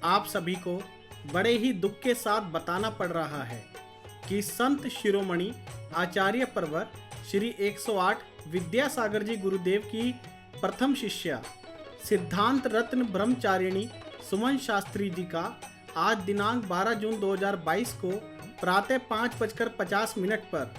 आप सभी को बड़े ही दुख के साथ बताना पड़ रहा है कि संत शिरोमणि आचार्य परवर श्री 108 विद्यासागर जी गुरुदेव की प्रथम शिष्या सिद्धांत रत्न ब्रह्मचारिणी सुमन शास्त्री जी का आज दिनांक 12 जून 2022 को प्रातः 5:50 पर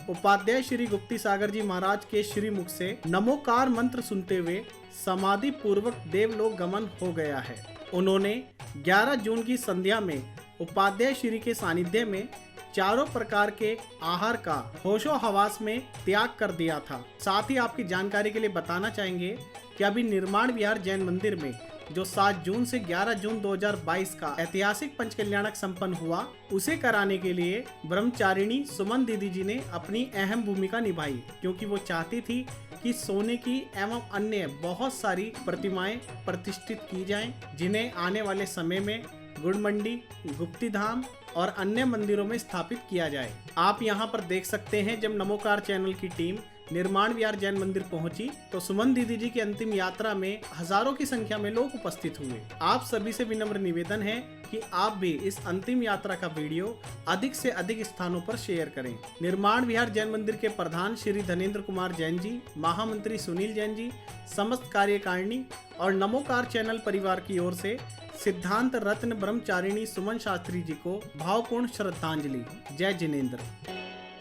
उपाध्याय श्री गुप्ती सागर जी महाराज के श्री मुख से नमोकार मंत्र सुनते हुए समाधि पूर्वक देवलोक गमन हो गया है। उन्होंने 11 जून की संध्या में उपाध्याय श्री के सानिध्य में चारों प्रकार के आहार का होशो हवास में त्याग कर दिया था। साथ ही आपकी जानकारी के लिए बताना चाहेंगे कि अभी निर्माण विहार जैन मंदिर में जो 7 जून से 11 जून 2022 का ऐतिहासिक पंचकल्याणक संपन्न हुआ, उसे कराने के लिए ब्रह्मचारिणी सुमन दीदी जी ने अपनी अहम भूमिका निभाई, क्योंकि वो चाहती थी कि सोने की एवं अन्य बहुत सारी प्रतिमाएं प्रतिष्ठित की जाएं, जिन्हें आने वाले समय में गुड़ मंडी, गुप्ती धाम और अन्य मंदिरों में स्थापित किया जाए। आप यहां पर देख सकते हैं, जब नमोकार चैनल की टीम निर्माण विहार जैन मंदिर पहुंची तो सुमन दीदी जी की अंतिम यात्रा में हजारों की संख्या में लोग उपस्थित हुए। आप सभी से विनम्र निवेदन है कि आप भी इस अंतिम यात्रा का वीडियो अधिक से अधिक स्थानों पर शेयर करें। निर्माण विहार जैन मंदिर के प्रधान श्री धनेन्द्र कुमार जैन जी, महामंत्री सुनील जैन जी, समस्त कार्यकारिणी और नमोकार चैनल परिवार की ओर से सिद्धांत रत्न ब्रह्मचारिणी सुमन शास्त्री जी को भावपूर्ण श्रद्धांजलि। जय जिनेन्द्र।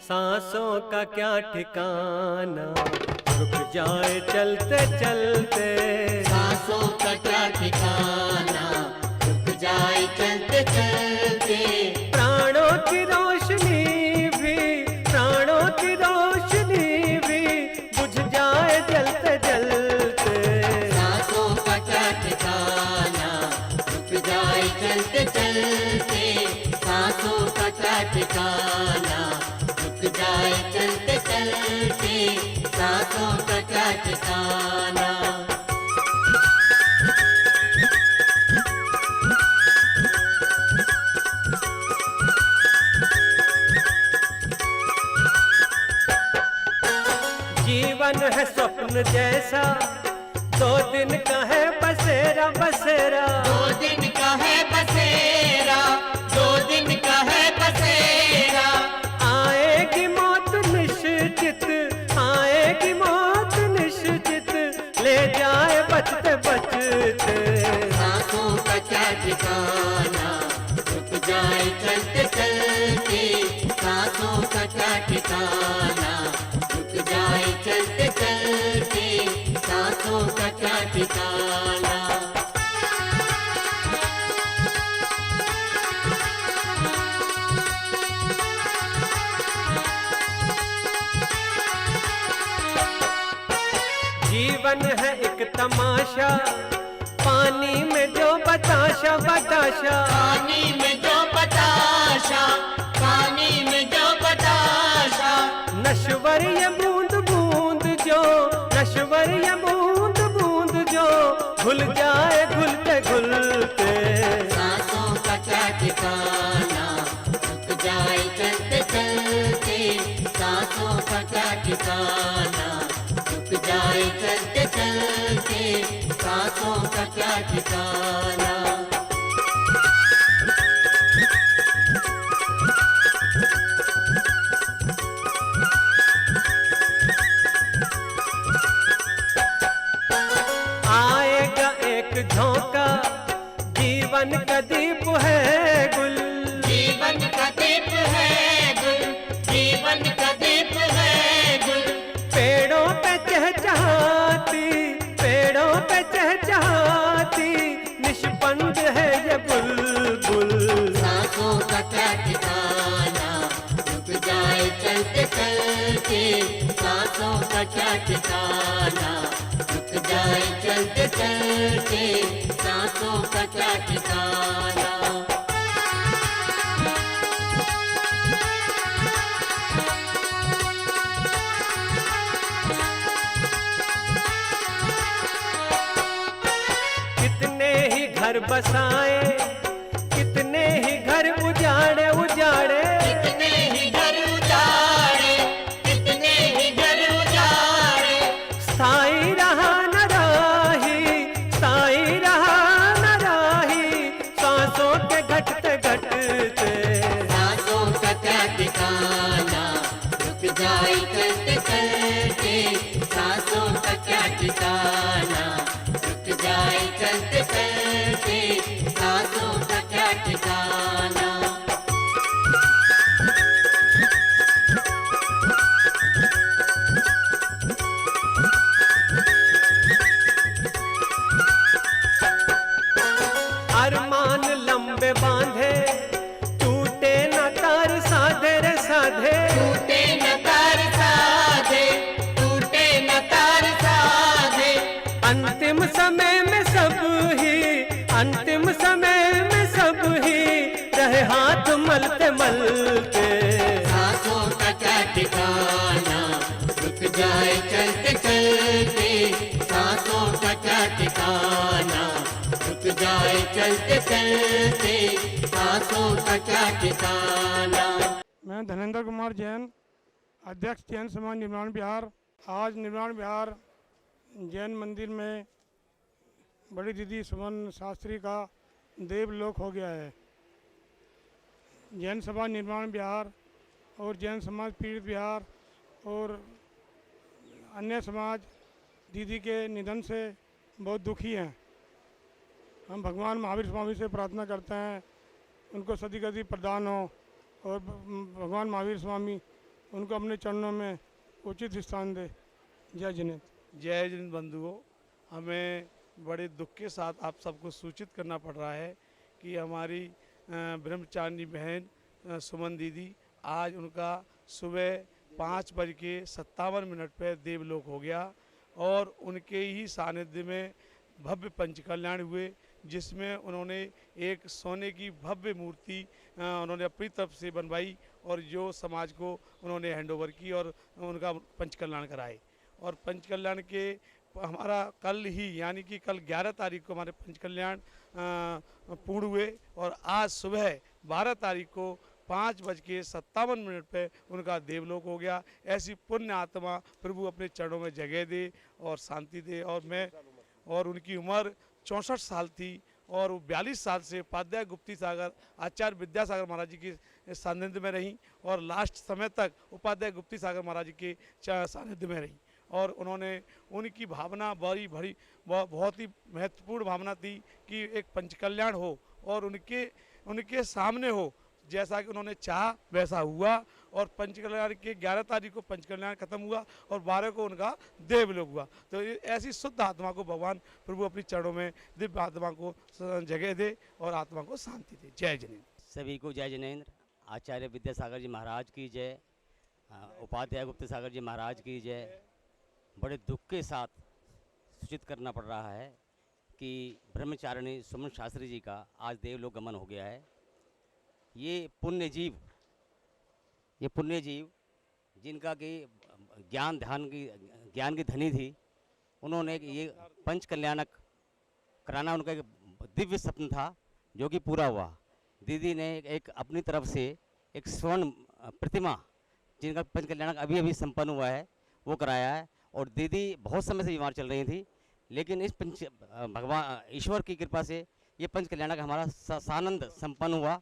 सांसों का क्या ठिकाना, रुक जाए चलते चलते। सांसों का क्या ठिकाना, रुक जाए चलते चलते। प्राणों की रोशनी भी, प्राणों की रोशनी भी बुझ जाए जलते जलते। सांसों का क्या ठिकाना, रुक जाए चलते चलते। सांसों का क्या ठिकाना, रुक जाए चलते चलते। सांसों का क्या ठिकाना। जीवन है स्वप्न जैसा, 2 दिन का है बसेरा बसेरा। 2 दिन का है बसेरा, 2 दिन का है बसेरा। आएगी मौत निश्चित, आएगी मौत निश्चित, ले जाए बचते बचते। सांसों का क्या ठिकाना, रुक जाए चलते चलते। सांसों का क्या ठिकाना, रुक जाए चलते चलते। सांसों का क्या ठिकाना। जीवन है एक तमाशा, पानी में जो बताशा बताशा। पानी में जो बताशा, पानी में जो बताशा। नश्वर ये बूंद बूंद जो, नश्वर ये बूंद बूंद जो घुल जाए घुलते घुलते। सांसों का क्या ठिकाना, रुक जाए चलते चलते। सांसों का क्या ठिकाना, रुक जाए चलते चलते। सांसों का क्या ठिकाना। आएगा एक झोंका, जीवन का दीप है गुल। जीवन का दीप है गुल, जीवन का दीप है गुल। पेड़ों पे चहचहाती, पेड़ों पे चहचहाती निष्पंद है ये बुलबुल। सांसों का क्या ठिकाना, रुक जाए चलते चलते। सांसों का क्या ठिकाना, रुक जाए चलते चलते। सांसों का क्या ठिकाना। कितने ही घर बसाए, कितने ही घर उजाड़े उजाड़े। कितने ही घर उजाड़े, कितने ही घर उजाड़े। स्थाई रहा न राही, स्थाई रहा न राही। अरमान लंबे बांधे, टूटे न तार साधे रे साधे। टूटे न तार साधे, टूटे न तार साधे। अंतिम समय में सब ही, अंतिम समय में सब ही रहे हाथ मलते मलते। सांसों का क्या ठिकाना, रुक जाए चलते चलते। सांसों का क्या ठिकाना, रुक जाए चलते चलते। सांसों का क्या ठिकाना। मैं धनेंद्र कुमार जैन, अध्यक्ष जैन समाज निर्माण बिहार। आज निर्माण बिहार जैन मंदिर में बड़ी दीदी सुमन शास्त्री का देवलोक हो गया है। जैन समाज निर्माण बिहार और जैन समाज पीड़ित बिहार और अन्य समाज दीदी के निधन से बहुत दुखी हैं। हम भगवान महावीर स्वामी से प्रार्थना करते हैं उनको सदगति प्रदान हो और भगवान महावीर स्वामी उनको अपने चरणों में उचित स्थान दे। जय जिनेन्द्र। जय जिन बंधुओं, हमें बड़े दुख के साथ आप सबको सूचित करना पड़ रहा है कि हमारी ब्रह्मचारिणी बहन सुमन दीदी, आज उनका सुबह 5:57 पर देवलोक हो गया और उनके ही सानिध्य में भव्य पंचकल्याण हुए, जिसमें उन्होंने एक सोने की भव्य मूर्ति उन्होंने अपनी तरफ से बनवाई और जो समाज को उन्होंने हैंडओवर की और उनका पंचकल्याण कराए। और पंचकल्याण के हमारा कल ही यानी कि कल 11 तारीख को हमारे पंचकल्याण पूर्ण हुए और आज सुबह 12 तारीख को 5:57 पे उनका देवलोक हो गया। ऐसी पुण्य आत्मा प्रभु अपने चरणों में जगह दे और शांति दे। और उनकी उम्र 64 साल थी और वो 42 साल से उपाध्याय गुप्ती सागर आचार्य विद्यासागर महाराज जी के सानिध्य में रहीं और लास्ट समय तक उपाध्याय गुप्ती सागर महाराज जी के सानिध्य में रहीं। और उन्होंने उनकी भावना बहुत ही महत्वपूर्ण भावना थी कि एक पंचकल्याण हो और उनके सामने हो, जैसा कि उन्होंने चाहा वैसा हुआ। और पंचकल्याण के 11 तारीख को पंचकल्याण खत्म हुआ और 12 को उनका देवलोक हुआ। तो ऐसी शुद्ध आत्मा को भगवान प्रभु अपनी चरणों में दिव्य आत्मा को जगह दे और आत्मा को शांति दे। जय जिनेन्द्र। सभी को जय जिनेन्द्र। आचार्य विद्यासागर जी महाराज की जय, उपाध्याय गुप्त सागर जी महाराज की जय। बड़े दुख के साथ सूचित करना पड़ रहा है कि ब्रह्मचारिणी सुमन शास्त्री जी का आज देवलोक गमन हो गया है। ये पुण्य जीव जिनका कि ज्ञान की धनी थी, उन्होंने ये पंच कल्याणक कराना उनका एक दिव्य स्वप्न था जो कि पूरा हुआ। दीदी ने एक अपनी तरफ से एक स्वर्ण प्रतिमा जिनका पंच कल्याणक अभी संपन्न हुआ है वो कराया है। और दीदी बहुत समय से बीमार चल रही थी, लेकिन इस भगवान ईश्वर की कृपा से ये पंच कल्याणक हमारा सानंद संपन्न हुआ।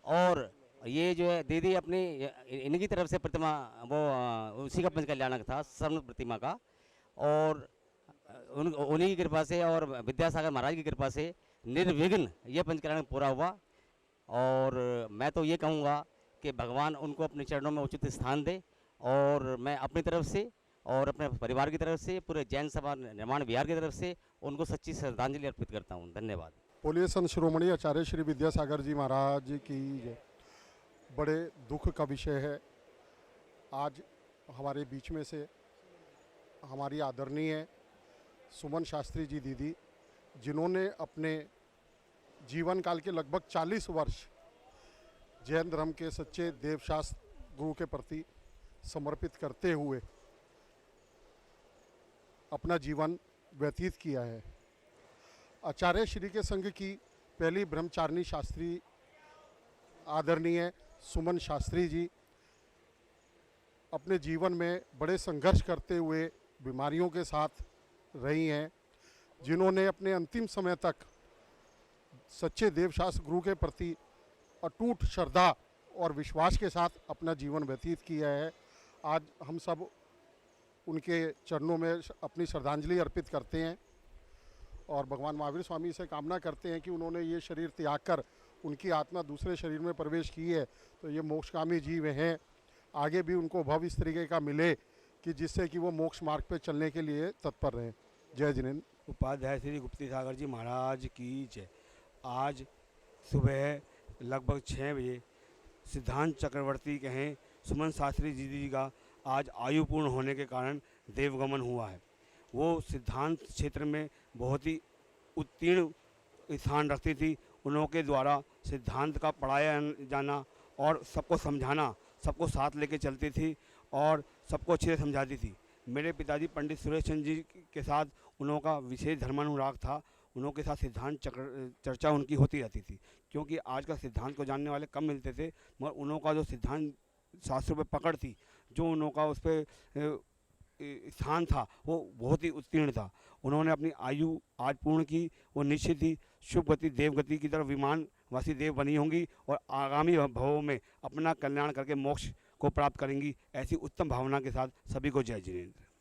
और ये जो है दीदी अपनी इनकी तरफ से प्रतिमा वो उसी का पंच कल्याणक था, स्वर्ण प्रतिमा का। और उन्हीं की कृपा से और विद्यासागर महाराज की कृपा से निर्विघ्न ये पंच कल्याणक पूरा हुआ। और मैं तो ये कहूँगा कि भगवान उनको अपने चरणों में उचित स्थान दे। और मैं अपनी तरफ से और अपने परिवार की तरफ से, पूरे जैन सभा निर्माण बिहार की तरफ से उनको सच्ची श्रद्धांजलि अर्पित करता हूँ। धन्यवाद। बोलिए संत शिरोमणि आचार्य श्री विद्यासागर जी महाराज की जय। बड़े दुख का विषय है, आज हमारे बीच में से हमारी आदरणीय सुमन शास्त्री जी दीदी, जिन्होंने अपने जीवन काल के लगभग 40 वर्ष जैन धर्म के सच्चे देवशास्त्र गुरु के प्रति समर्पित करते हुए अपना जीवन व्यतीत किया है। आचार्य श्री के संघ की पहली ब्रह्मचारिणी शास्त्री आदरणीय सुमन शास्त्री जी अपने जीवन में बड़े संघर्ष करते हुए बीमारियों के साथ रही हैं, जिन्होंने अपने अंतिम समय तक सच्चे देवशास्त्र गुरु के प्रति अटूट श्रद्धा और विश्वास के साथ अपना जीवन व्यतीत किया है। आज हम सब उनके चरणों में अपनी श्रद्धांजलि अर्पित करते हैं और भगवान महावीर स्वामी से कामना करते हैं कि उन्होंने ये शरीर त्याग कर उनकी आत्मा दूसरे शरीर में प्रवेश की है तो ये मोक्षकामी जीव हैं, आगे भी उनको भव इस तरीके का मिले कि जिससे कि वो मोक्ष मार्ग पर चलने के लिए तत्पर रहें। जय जिनेन्द्र। उपाध्याय श्री गुप्ती सागर जी महाराज की जय। आज सुबह लगभग 6 बजे सिद्धांत चक्रवर्ती कहें सुमन शास्त्री जी का आज आयु पूर्ण होने के कारण देवगमन हुआ है। वो सिद्धांत क्षेत्र में बहुत ही उत्तीर्ण स्थान रखती थी। उनके द्वारा सिद्धांत का पढ़ाया जाना और सबको समझाना, सबको साथ लेके चलती थी और सबको अच्छे से समझाती थी। मेरे पिताजी पंडित सुरेश चंद्र जी के साथ उनका विशेष धर्मानुराग था। उनके साथ सिद्धांत चर्चा उनकी होती रहती थी, क्योंकि आज का सिद्धांत को जानने वाले कम मिलते थे, मगर उनका जो सिद्धांत शास्त्रों पे पकड़ थी, जो उनका उस पर स्थान था, वो बहुत ही उत्तीर्ण था। उन्होंने अपनी आयु आज पूर्ण की। वो निश्चित ही शुभ गति देवगति की तरफ विमानवासी देव बनी होंगी और आगामी भवों में अपना कल्याण करके मोक्ष को प्राप्त करेंगी। ऐसी उत्तम भावना के साथ सभी को जय जिनेंद्र।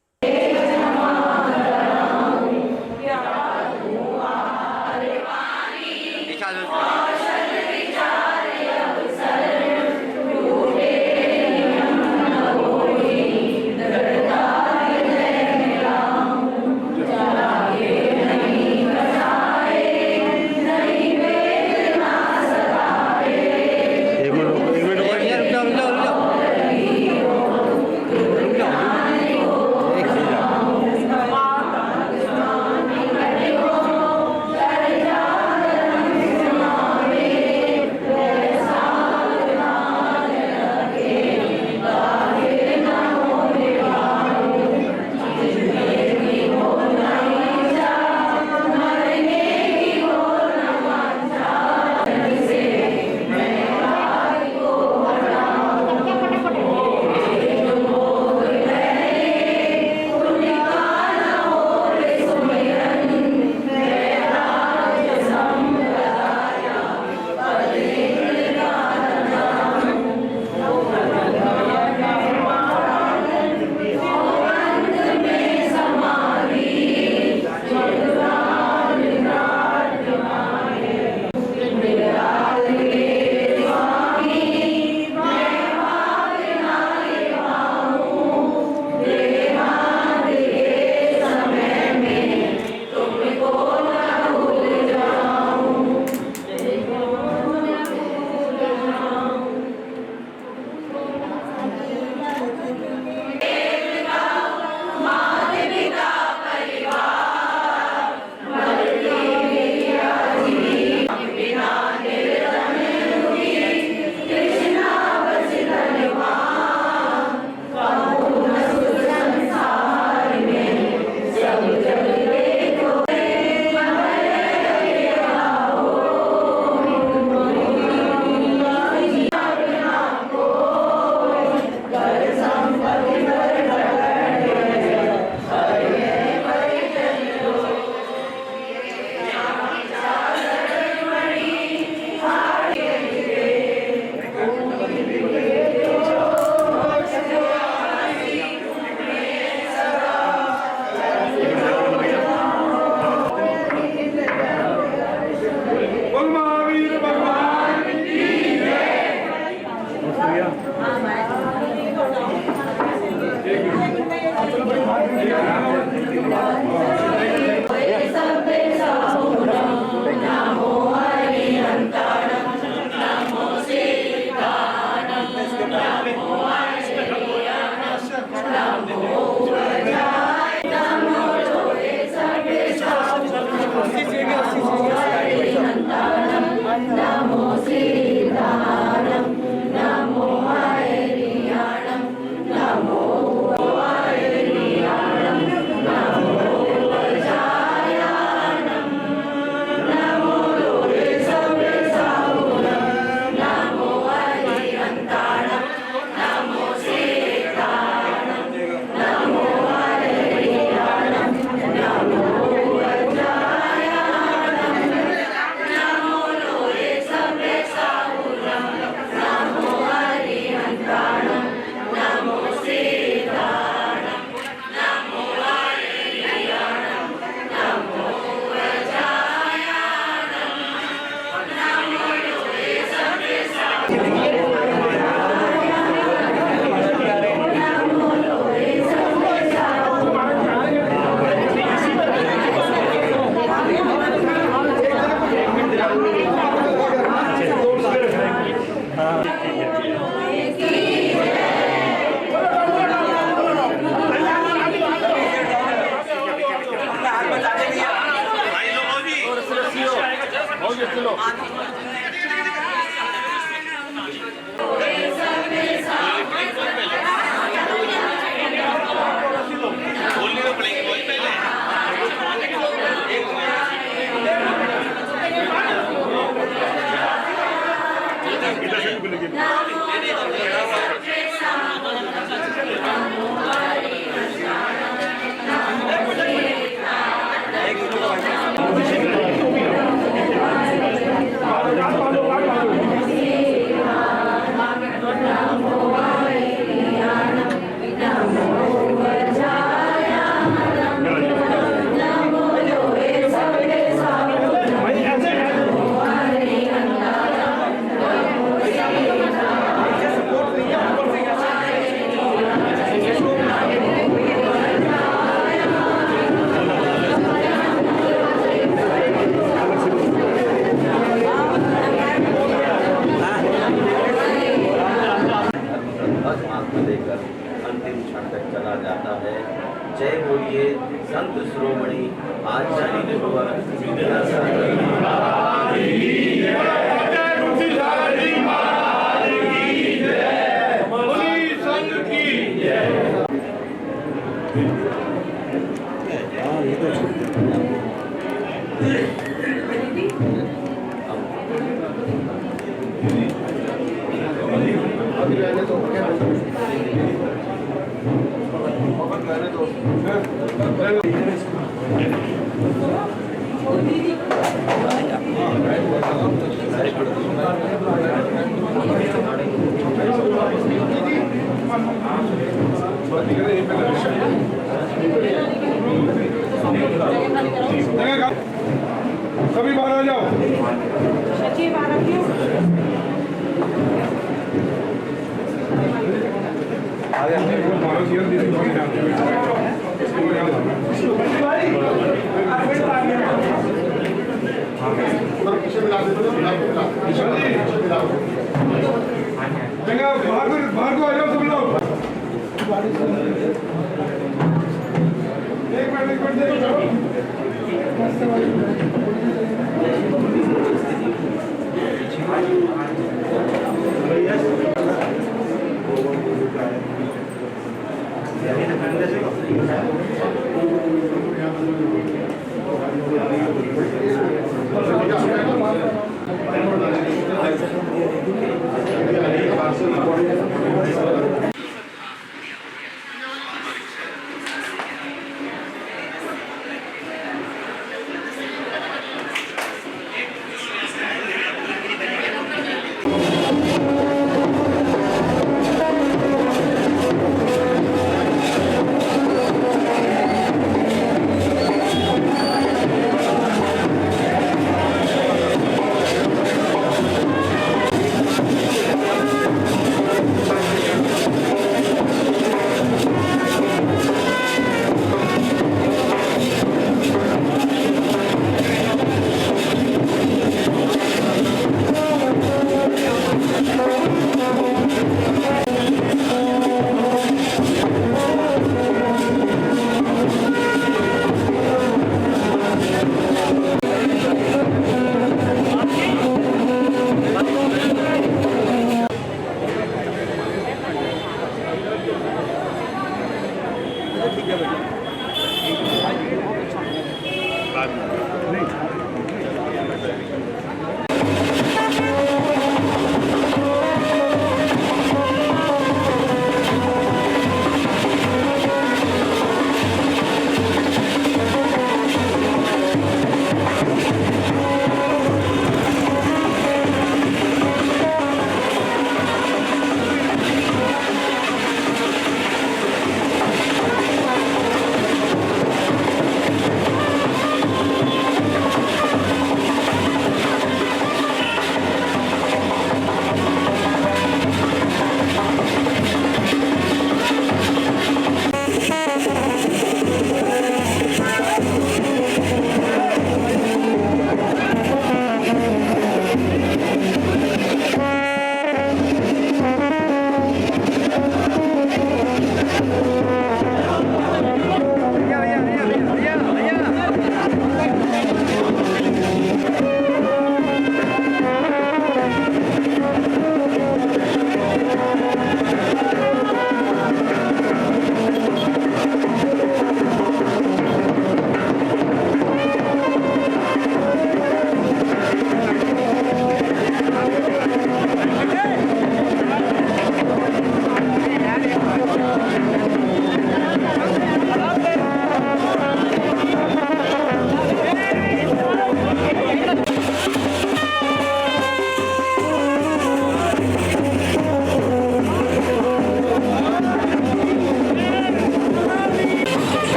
लेकर अंतिम क्षण तक चला जाता है। जय बोलिए संत शिरोमणि आचार्य गुरुवर विद्यासागर महाराज की जय। बोली संत की जय। सभी बाहर आ जाओ। बाहर को आ जाओ सब लोग। एक मिनट Gracias.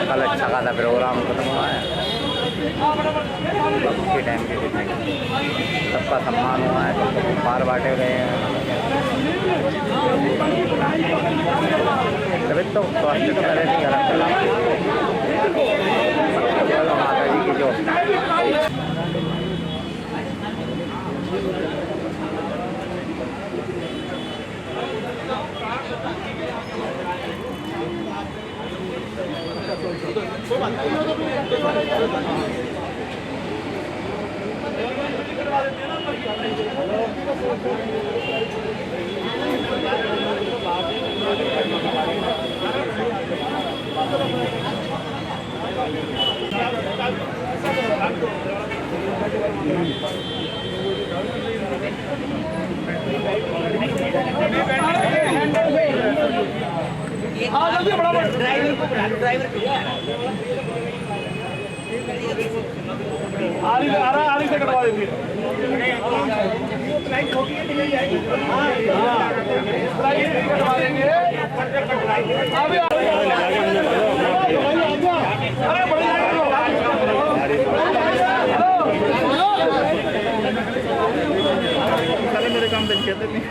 कल अच्छा खासा प्रोग्राम खत्म हुआ है, के टाइम के सबका सम्मान हुआ है, सबको उपहार बांटे गए हैं। तभी तो स्वास्थ्य तो पहले नहीं खराब चला, माता जी की जो आरी से कटवा देंगे। मेरे काम देख कहते नहीं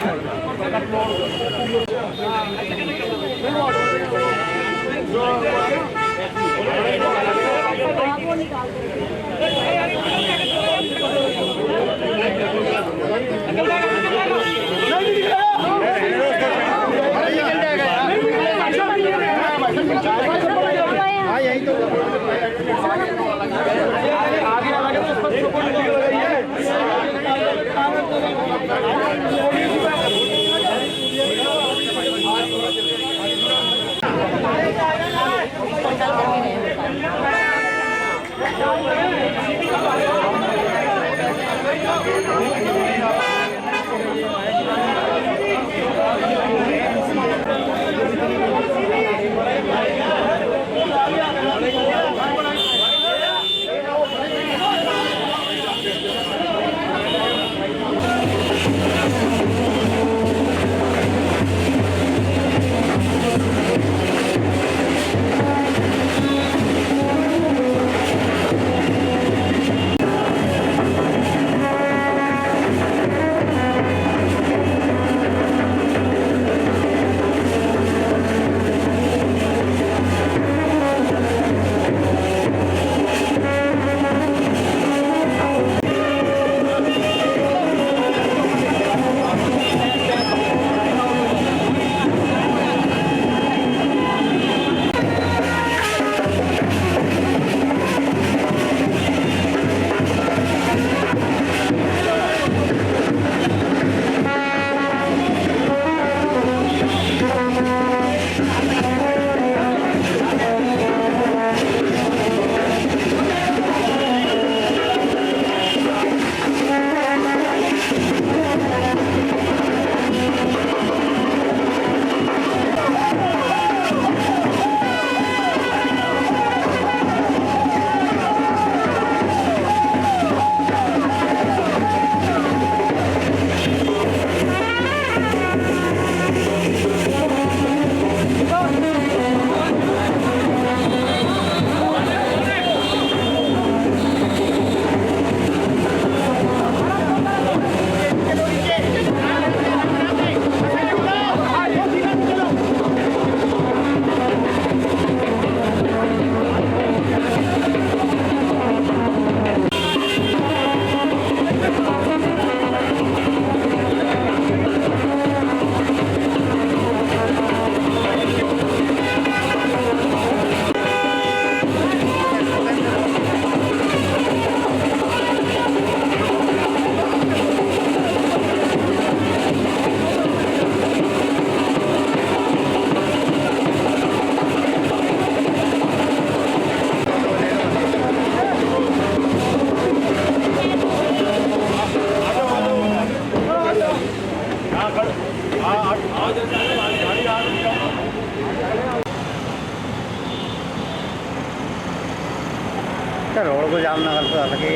रोड को जाम ना कर सके।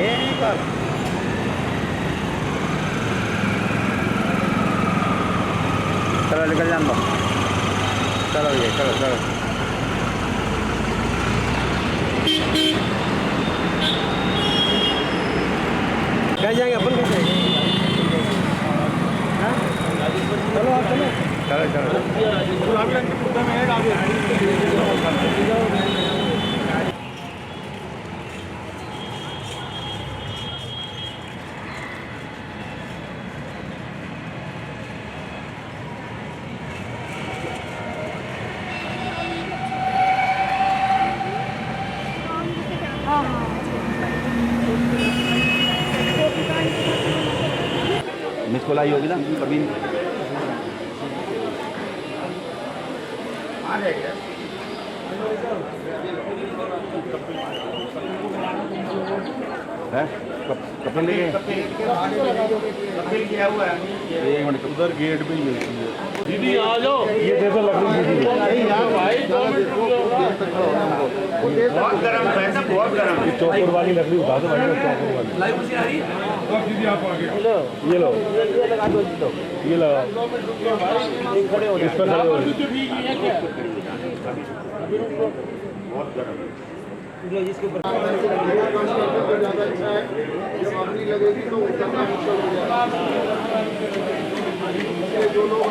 चलो निकल जान दो। चलो ये चलो चलो। कहाँ जाएंगे अपन, कैसे जाएंगे? चलो आप चलो। चलो मिस कॉल आई होगी ना प्रवीण। कपड़े लेके किया हुआ है। एक मिनट उधर गेट पे ही मिलती है। दीदी आ जाओ। ये देखो लकड़ी दीदी भाई, बहुत गर्म है, बहुत गर्म। चौकोर वाली लकड़ी उठा दो भाई, चौकोर वाली लाइव मशीन आ रही है। दीदी आप आगे ये लो ये लगा दो, ये लगा खड़े हो, इस पर खड़े हो। बहुत गर्म है जिसके ऊपर ज़्यादा अच्छा है। जब अपनी लगेगी तो उतना मुश्किल हो जाएगा। जो लोग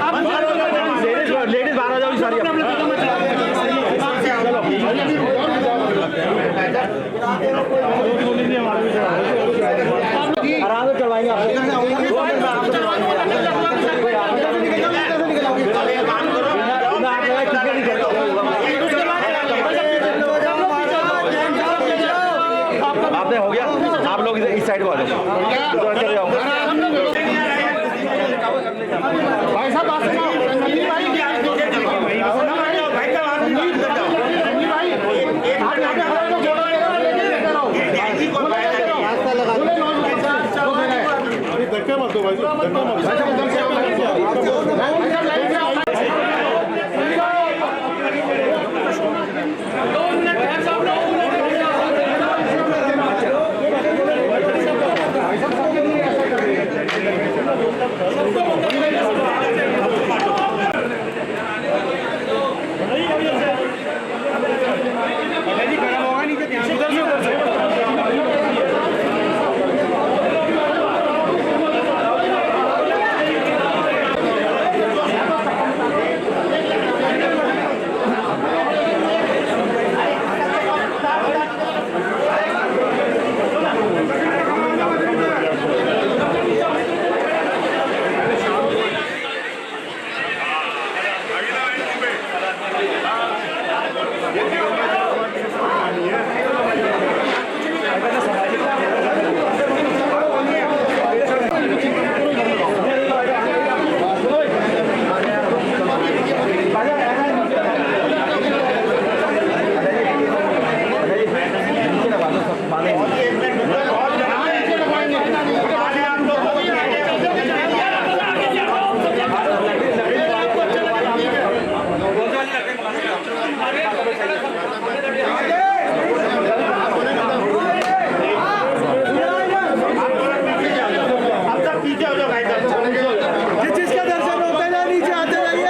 आराम से लेडीज बाहर आ जाओ सारी। आराम से चलवाएंगे आपने हो गया। आप लोग इस साइड को आ जाओ, चले जाओ भाई साहब। धक्के मत दो भाई, जिस चीज का दर्शन होता है नीचे आते जाइए।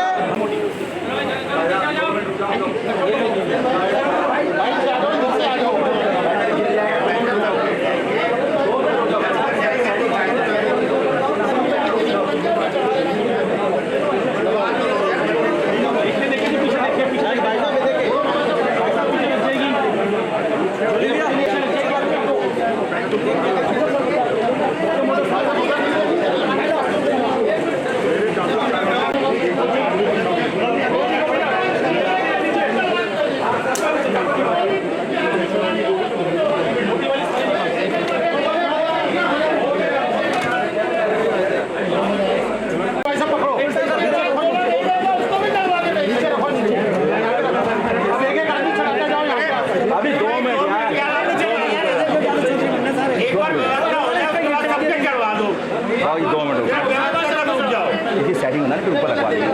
सेटिंग होना फिर ऊपर रखवा देंगे,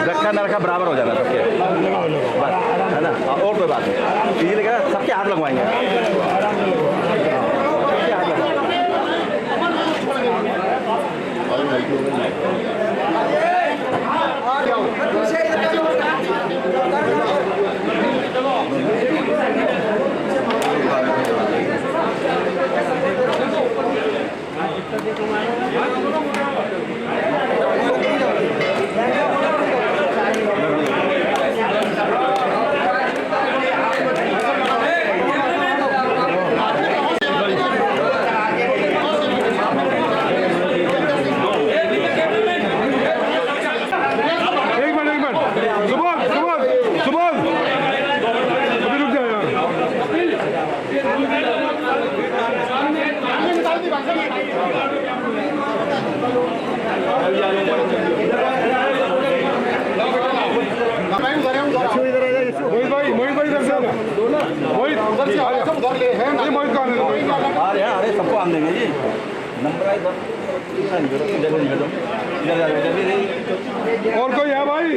रखा ना रखा बराबर हो जाना सबके, बस है ना। और कोई बात नहीं, ये लगा सबके हाथ लगवाएंगे। अरे सबको आम देंगे जी, नंबर आए और कोई है भाई?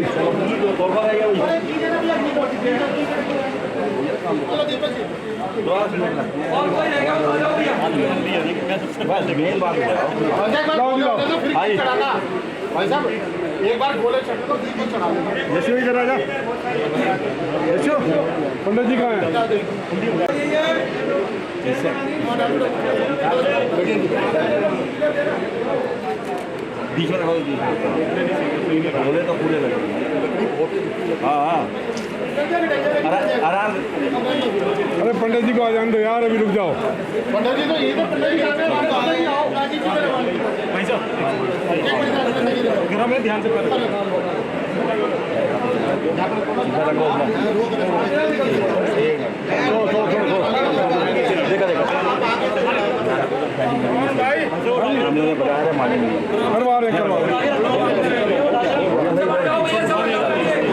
मेन बात भाई साहब एक बार गोले चढ़ तो दीपक चढ़ा देना। यशु इधर आ जा, यशु पंडित जी कहाँ हैं? बीच में बोले तो पूरे लगे। हाँ हाँ आराम। अरे पंडित जी को आ जाने दो यार, अभी रुक जाओ। पंडित जी तो ये तो पंडित जी भाई साहब में ध्यान से करो। देखा देखा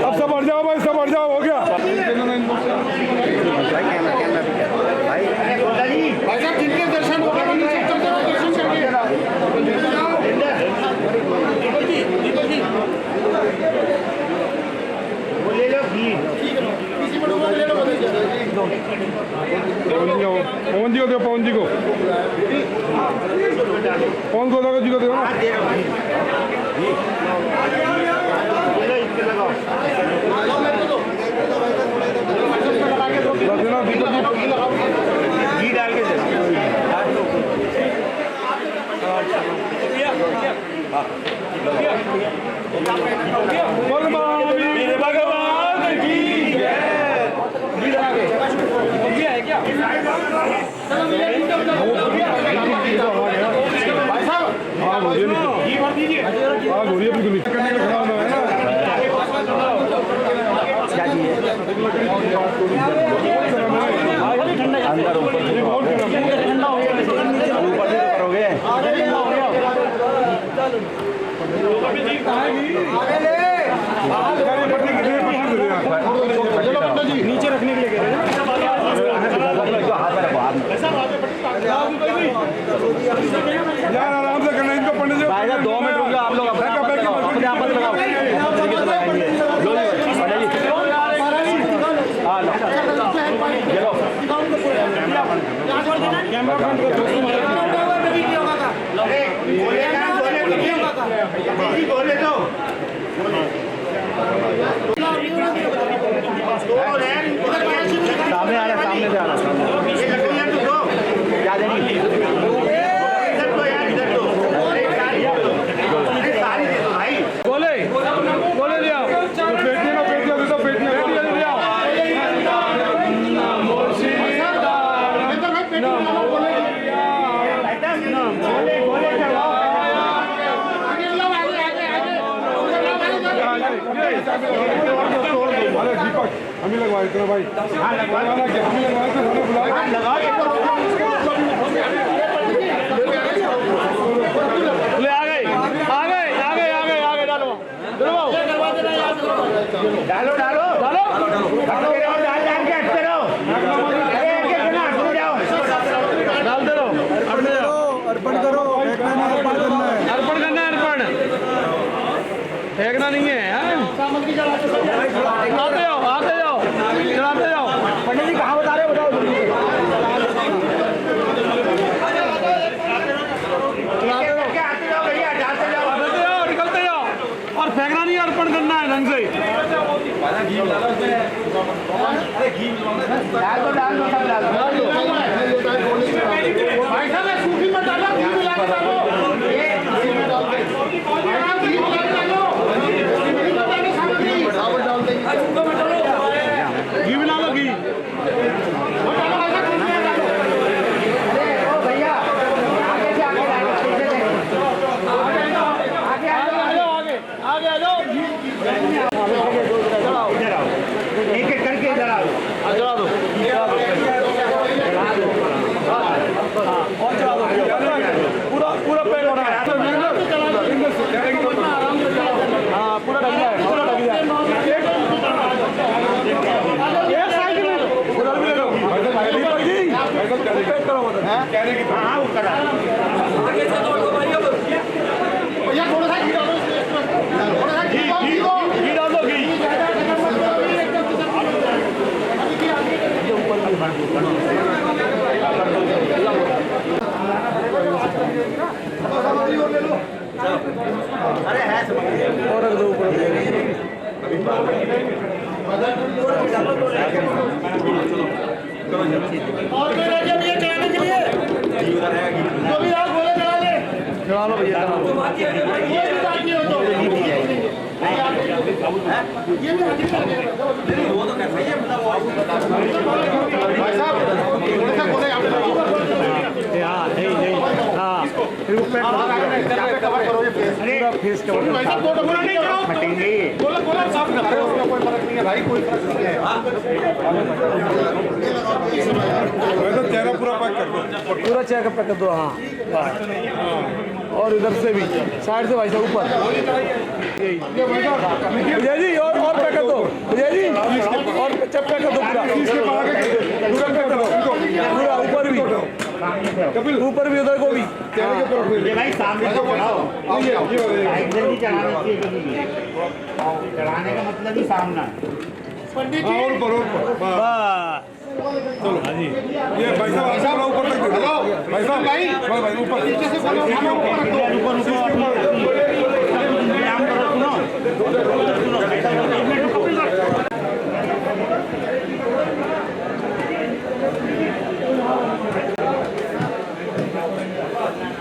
अब सब बढ़ जाओ भाई, सब बढ़ जाओ, हो गया। भाई साहब जिनके दर्शन हो गए दर्शन करिए। वो ले लो घी, किसी में डूबा ले लो। पवन जी को दो, पवन जी को, पवन को जी को दो ना। घी डाल के भगवान की अंदर ऊपर करोगे। नीचे रखने के लिए यार आराम से करना इनको पंडित जी। भाई 2 मिनट रुक जाओ आप लोग, अपने आप मत लगाओ। हाँ लो बोले तो सामने आ रहा, सामने से आ रहा, क्या देंगे बोले बोले ले आओ, पेटने ना पेटने तो पेटने ले आओ। अरे दीपक हमें लगवाए थे भाई, लगवाना क्या हमें लगवाए थे, हमें बुलाया ले आ गए डालो डालो डालो डालो डाल दे रहो, अर्पण करो, अर्पण करना है, अर्पण फेंकना नहीं है। आते जाओ चलाते जाओ। पंडित जी कहाँ बता रहे हो, बताओ निकलते जाओ और फेंकना नहीं है, अर्पण करना है ढंग से। भाई साहब सूखी मत डालो, घी मिला के डालो, घी मिला लो, घी आगे आ जाओ, एक एक करके इधर आओ, चला दो और चला दो, पूरा पूरा पैक हो रहा है। हाँ पूरा ढक गया है, पूरा ढक गया है। एक साइड में उधर भी ले लो दीपक जी, पैक करो उधर। कहने की हाँ वो करा भैया, थोड़ा सा घी डालो, थोड़ा सा घी डालो, घी अरे है और रख दो ऊपर। और कोई रह गया भैया चलाने के लिए, जो भी आप बोले चला ले, चला लो भैया, चला लो। कोई भी बात नहीं हो तो ये भी हाजिर कर दे वो तो कर रही है, मतलब भाई साहब थोड़ा सा बोले आप हाँ नहीं हाँ फिर वो पैक कवर करो, ये पूरा फेस कवर भाई साहब फोटो पूरा नहीं करो, हटेंगे। बोला साफ कर रहे हो, उसका कोई फर्क नहीं है भाई, कोई फर्क नहीं है। तो चेहरा पूरा पैक कर दो, पूरा चेहरा पैक कर दो। हाँ और इधर से भी साइड से भाई साहब ऊपर विजय जी और पैक कर दो, विजय जी और चप पैक कर दो, पूरा पूरा पैक कर दो, पूरा ऊपर भी, ऊपर भी उधर को भी भाई सामने तो बढ़ाओ, जल्दी चढ़ाने का मतलब ही सामना। पंडित जी और बरोबर चलो हाँ जी, ये भाई साहब ऊपर तक हेलो भाई साहब भाई ऊपर नीचे से बोलो,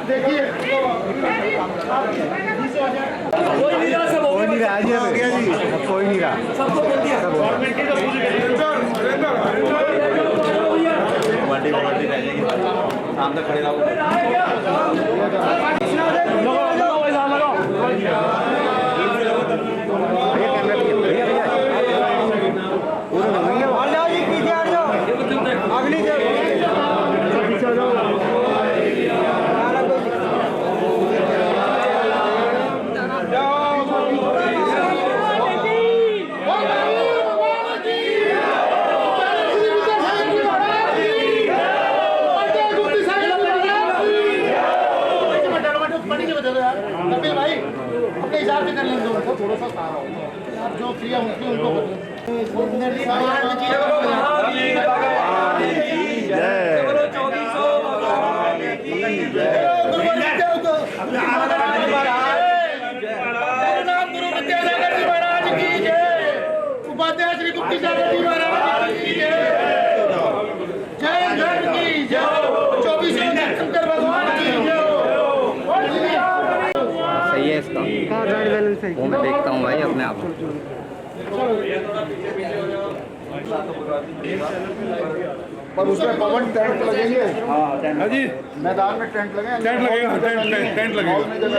देखिए कोई नहीं रहा, सब कोई नहीं रहा जी, कोई नहीं रहा, सबको बोल दिया सामने खड़े रहो। अपने हिसाब से कर लेंगे, उनको थोड़ा सा सारा यार जो क्रिया उनकी उनको उपाध्याय श्री गुप्ती सागर जी महाराज की जय, जय धर्म की जय, 24 शंकर भगवान की जय। सही है इसका, वो मैं देखता हूँ भाई अपने आप। पर उसमें पवन टेंट लगेंगे। हाँ जी, मैदान में टेंट लगेंगे। टेंट लगेगा, टेंट लगेगा।